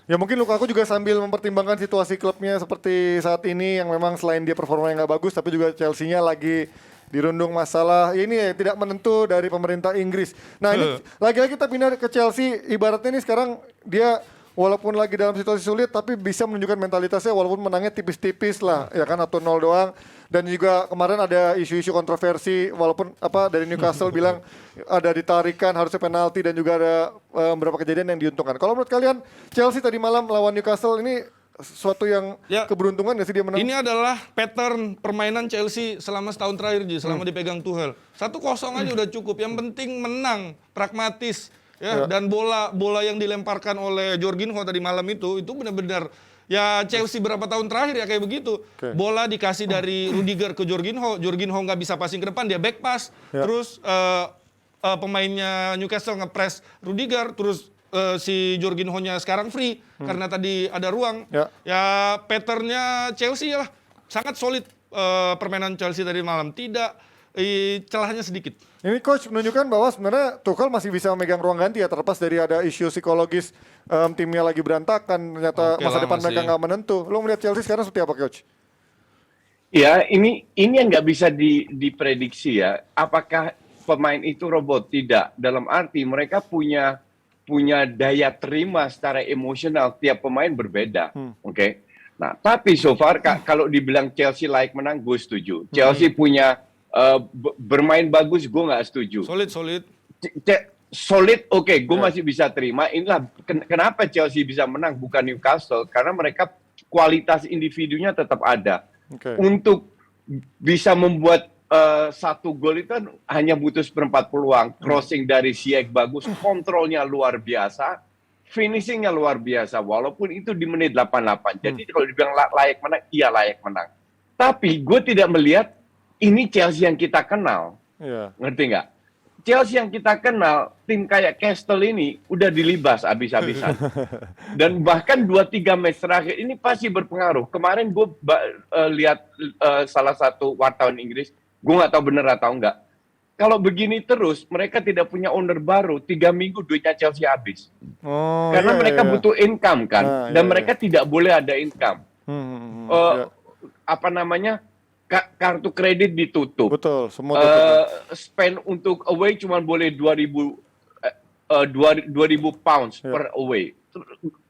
Ya mungkin Lukaku juga sambil mempertimbangkan situasi klubnya seperti saat ini yang memang selain dia performanya nggak bagus, tapi juga Chelsea-nya lagi dirundung masalah ini ya, tidak menentu dari pemerintah Inggris. Nah ini lagi-lagi kita pindah ke Chelsea, ibaratnya ini sekarang dia walaupun lagi dalam situasi sulit tapi bisa menunjukkan mentalitasnya walaupun menangnya tipis-tipis lah ya kan, atau 0 doang. Dan juga kemarin ada isu-isu kontroversi walaupun dari Newcastle bilang ada ditarikan harusnya penalti dan juga ada beberapa kejadian yang diuntungkan. Kalau menurut kalian Chelsea tadi malam lawan Newcastle ini suatu yang keberuntungan nggak sih dia menang? Ini adalah pattern permainan Chelsea selama setahun terakhir, selama dipegang Tuchel. 1-0 aja udah cukup. Yang penting menang, pragmatis. Ya. Dan bola yang dilemparkan oleh Jorginho tadi malam itu benar-benar ya Chelsea berapa tahun terakhir ya kayak begitu. Bola dikasih dari Rudiger ke Jorginho nggak bisa passing ke depan, dia back pass. Terus pemainnya Newcastle ngepres Rudiger, terus si Jorginho-nya sekarang free karena tadi ada ruang. Ya patternnya Chelsea lah sangat solid, permainan Chelsea tadi malam, tidak celahnya sedikit. Ini coach menunjukkan bahwa sebenarnya Tuchel masih bisa memegang ruang ganti ya, terlepas dari ada isu psikologis timnya lagi berantakan, ternyata masa depan mereka nggak menentu. Lo melihat Chelsea sekarang seperti apa coach? Ya ini yang nggak bisa diprediksi ya. Apakah pemain itu robot? Tidak. Dalam arti mereka punya daya terima secara emosional, tiap pemain berbeda. Oke. Nah tapi so far kalau dibilang Chelsea layak menang, gue setuju. Chelsea punya bermain bagus, gue nggak setuju. Solid. Solid, oke, gue masih bisa terima. Inilah kenapa Chelsea bisa menang, bukan Newcastle, karena mereka kualitas individunya tetap ada. Untuk bisa membuat satu gol itu kan hanya butuh seperempat peluang. Crossing dari Ziyech bagus, kontrolnya luar biasa, finishingnya luar biasa. Walaupun itu di menit 88. Jadi kalau dibilang layak menang, iya layak menang. Tapi gue tidak melihat ini Chelsea yang kita kenal, ngerti nggak? Chelsea yang kita kenal, tim kayak Castle ini udah dilibas habis-habisan. Dan bahkan 2-3 match terakhir ini pasti berpengaruh. Kemarin gue lihat salah satu wartawan Inggris, gue nggak tahu bener atau enggak. Kalau begini terus, mereka tidak punya owner baru, 3 minggu duitnya Chelsea habis. Karena mereka butuh income kan, dan mereka tidak boleh ada income. Kartu kredit ditutup. Betul, semua tutup. Spend untuk away cuma boleh 2.000 pounds per away.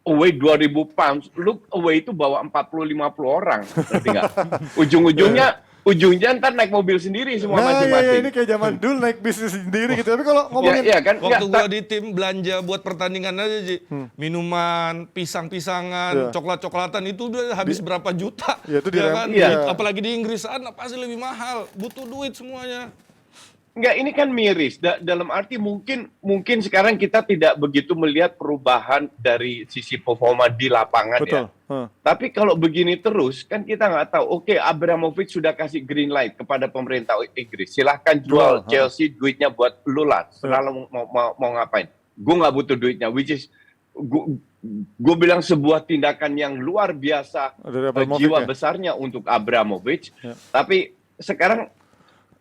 Away 2.000 pounds, look away itu bawa 40-50 orang. Ngerti nggak? Ujungnya ntar naik mobil sendiri semua masing-masing. Ini kayak zaman dulu naik bisnis sendiri gitu. Tapi kalau ngomongin waktu gua di tim belanja buat pertandingan aja, Ji. Minuman, pisang-pisangan, coklat-coklatan itu udah habis berapa juta. Ya, itu kan? Apalagi di Inggris sana pasti lebih mahal, butuh duit semuanya. Enggak, ini kan miris. Dalam arti mungkin sekarang kita tidak begitu melihat perubahan dari sisi performa di lapangan. Betul. Ya. Tapi kalau begini terus, kan kita nggak tahu. Oke, Abramovich sudah kasih green light kepada pemerintah Inggris. Silahkan jual Chelsea, duitnya buat lu lah. Selalu mau ngapain. Gue nggak butuh duitnya. Which is, gue bilang sebuah tindakan yang luar biasa. Jiwa besarnya untuk Abramovich. Tapi sekarang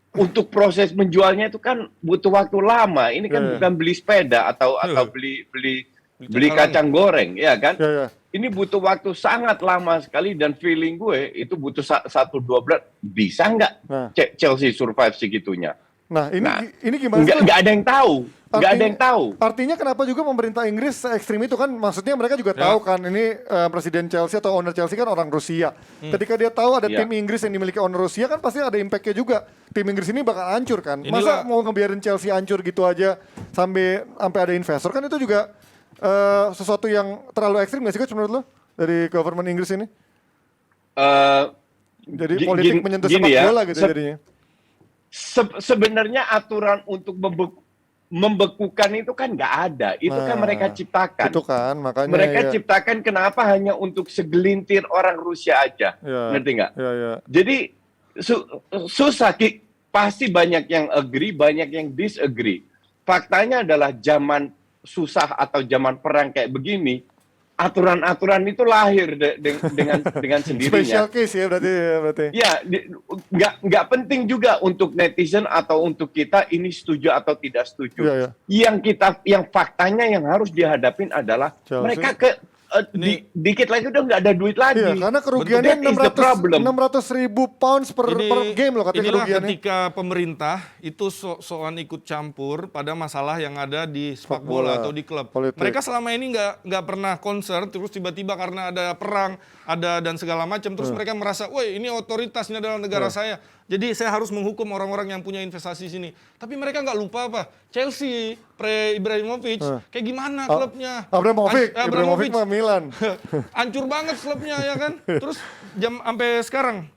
untuk proses menjualnya itu kan butuh waktu lama. Ini kan bukan beli sepeda atau beli kacang goreng, ya kan? Ini butuh waktu sangat lama sekali dan feeling gue itu butuh 1-2 bulan. Bisa nggak Chelsea survive segitunya? Nah ini gimana? Nggak ada yang tahu. Nggak ada yang tahu. Artinya kenapa juga pemerintah Inggris se-ekstrim itu kan? Maksudnya mereka juga tahu kan ini presiden Chelsea atau owner Chelsea kan orang Rusia. Ketika dia tahu ada tim Inggris yang dimiliki owner Rusia kan pasti ada impact-nya juga. Tim Inggris ini bakal hancur kan? Masa mau ngebiarin Chelsea hancur gitu aja sampai ada investor kan itu juga sesuatu yang terlalu ekstrim nggak sih coach menurut lo dari government Inggris ini? Jadi politik menyentuh sepak bola gitu jadinya. Sebenarnya aturan untuk membekukan itu kan nggak ada. Itu kan mereka ciptakan. Itu kan makanya mereka ciptakan kenapa hanya untuk segelintir orang Rusia aja. Ngerti nggak? Jadi susah. Pasti banyak yang agree, banyak yang disagree. Faktanya adalah zaman susah atau zaman perang kayak begini, aturan-aturan itu lahir dengan sendirinya. Special case ya berarti. Ya, nggak penting juga untuk netizen atau untuk kita ini setuju atau tidak setuju. Yang faktanya yang harus dihadapin adalah Chelsea. dikit lagi udah nggak ada duit lagi. Iya, karena kerugiannya That is the problem. 600.000 pounds per game loh katanya inilah kerugiannya. ketika pemerintah itu soal ikut campur pada masalah yang ada di sepak bola atau di klub. Politik. Mereka selama ini nggak pernah concern, terus tiba-tiba karena ada perang, ada dan segala macam, terus mereka merasa, woi ini otoritas, ini adalah negara saya. Jadi saya harus menghukum orang-orang yang punya investasi di sini. Tapi mereka nggak lupa apa? Chelsea, Ibrahimovic, kayak gimana klubnya? Ibrahimovic mah Milan. Hancur banget klubnya ya kan. Terus sampai sekarang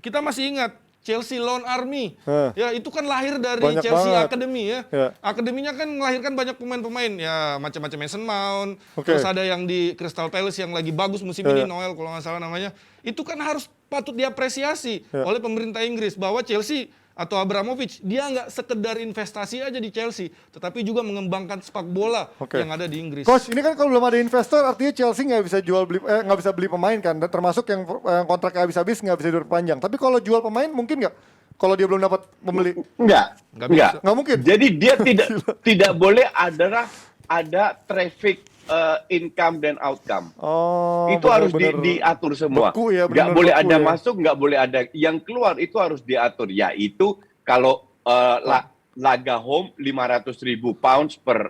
kita masih ingat Chelsea Lone Army. Ya itu kan lahir dari Banyak Chelsea banget. Academy ya. Akademinya kan melahirkan banyak pemain-pemain ya macam-macam Mason Mount. Terus ada yang di Crystal Palace yang lagi bagus musim ini Noel kalau nggak salah namanya. Itu kan harus patut diapresiasi oleh pemerintah Inggris bahwa Chelsea atau Abramovich, dia nggak sekedar investasi aja di Chelsea, tetapi juga mengembangkan sepak bola yang ada di Inggris. Coach, ini kan kalau belum ada investor, artinya Chelsea nggak bisa nggak bisa beli pemain kan, dan termasuk yang kontraknya habis-habis nggak bisa diperpanjang. Tapi kalau jual pemain mungkin nggak? Kalau dia belum dapat pembeli? Nggak mungkin. Jadi dia tidak boleh ada traffic income dan outcome. Itu harus diatur semua. Nggak boleh ada masuk, nggak boleh ada yang keluar, itu harus diatur. Yaitu kalau laga home 500.000 pounds per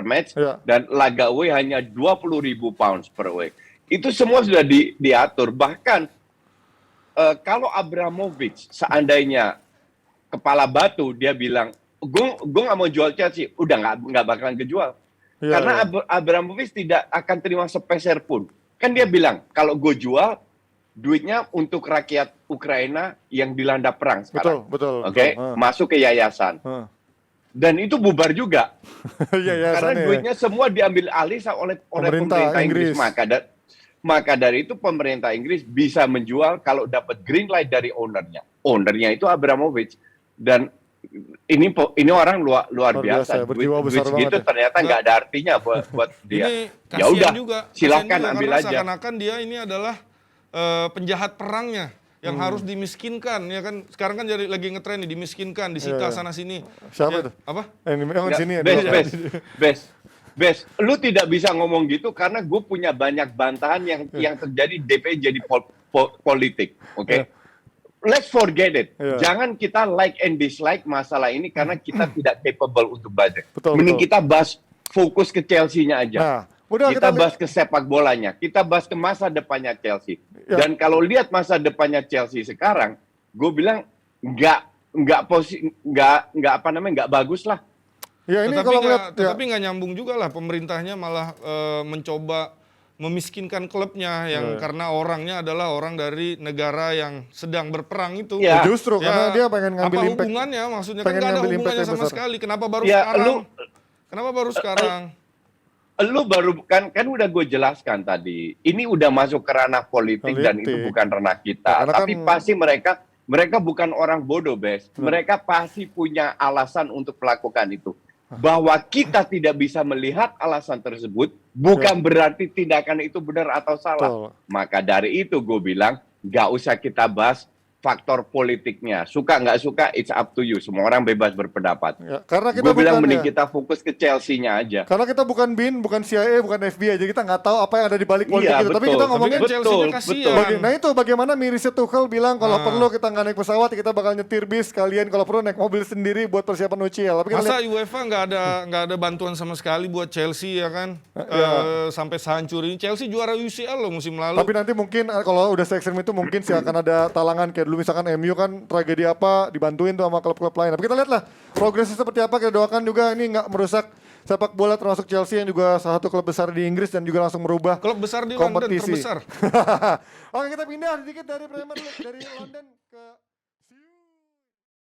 match dan laga away hanya 20.000 pounds per away. Itu semua sudah diatur. Bahkan kalau Abramovich seandainya kepala batu dia bilang, gue nggak mau jual Chelsea, udah nggak bakalan kejual. Karena Abramovich tidak akan terima sepeser pun. Kan dia bilang, kalau gue jual, duitnya untuk rakyat Ukraina yang dilanda perang sekarang. Betul. Masuk ke yayasan. Dan itu bubar juga. Karena duitnya semua diambil alih oleh pemerintah Inggris. Maka dari itu pemerintah Inggris bisa menjual kalau dapat green light dari ownernya. Ownernya itu Abramovich. Dan ini orang luar biasa. Duit segitu ternyata nggak ada artinya buat dia. Ya udah, silakan ambil aja. Seakan-akan dia ini adalah penjahat perangnya yang harus dimiskinkan, ya kan? Sekarang kan jadi lagi ngetren nih, dimiskinkan, disita sana sini. Siapa itu? Apa? Sini. Bes, lu tidak bisa ngomong gitu karena gue punya banyak bantahan yang terjadi DP jadi politik, oke? Let's forget it. Jangan kita like and dislike masalah ini karena kita tidak capable untuk baca. Mending kita bahas fokus ke Chelsea-nya aja. Kita bahas ke sepak bolanya. Kita bahas ke masa depannya Chelsea. Dan kalau lihat masa depannya Chelsea sekarang, gue bilang nggak bagus lah. Ya, ini tapi nggak nyambung juga lah, pemerintahnya malah mencoba memiskinkan klubnya yang karena orangnya adalah orang dari negara yang sedang berperang itu. Ya, justru karena dia pengen ngambil apa impact. Hubungannya? Maksudnya kan nggak ada hubungannya sama sekali. Kenapa baru sekarang? Lu baru kan udah gue jelaskan tadi. Ini udah masuk ke ranah politik dan itu bukan ranah kita. Tapi pasti mereka bukan orang bodoh, Bes. Mereka pasti punya alasan untuk melakukan itu. Bahwa kita tidak bisa melihat alasan tersebut bukan berarti tindakan itu benar atau salah. Maka dari itu gue bilang nggak usah kita bahas faktor politiknya. Suka nggak suka, it's up to you. Semua orang bebas berpendapat. Karena kita bilang mending kita fokus ke Chelsea-nya aja. Karena kita bukan BIN, bukan CIA, bukan FBI. Jadi kita nggak tahu apa yang ada di balik politik itu. Tapi kita ngomongin Chelsea-nya kasihan. Nah itu bagaimana mirisnya Tuchel bilang kalau perlu kita nggak naik pesawat, kita bakal nyetir bis kalian. Kalau perlu naik mobil sendiri buat persiapan UCL. Masa UEFA nggak ada bantuan sama sekali buat Chelsea ya kan? Sampai sehancur ini. Chelsea juara UCL loh musim lalu. Tapi nanti mungkin kalau udah se-ekstrem itu mungkin sih akan ada talangan kayak dulu misalkan MU kan tragedi apa dibantuin tuh sama klub-klub lain. Tapi kita lihat lah progresnya seperti apa. Kita doakan juga ini nggak merusak sepak bola termasuk Chelsea yang juga salah satu klub besar di Inggris dan juga langsung merubah klub besar di kompetisi. London terbesar. Oke, kita pindah sedikit dari Premier League dari London ke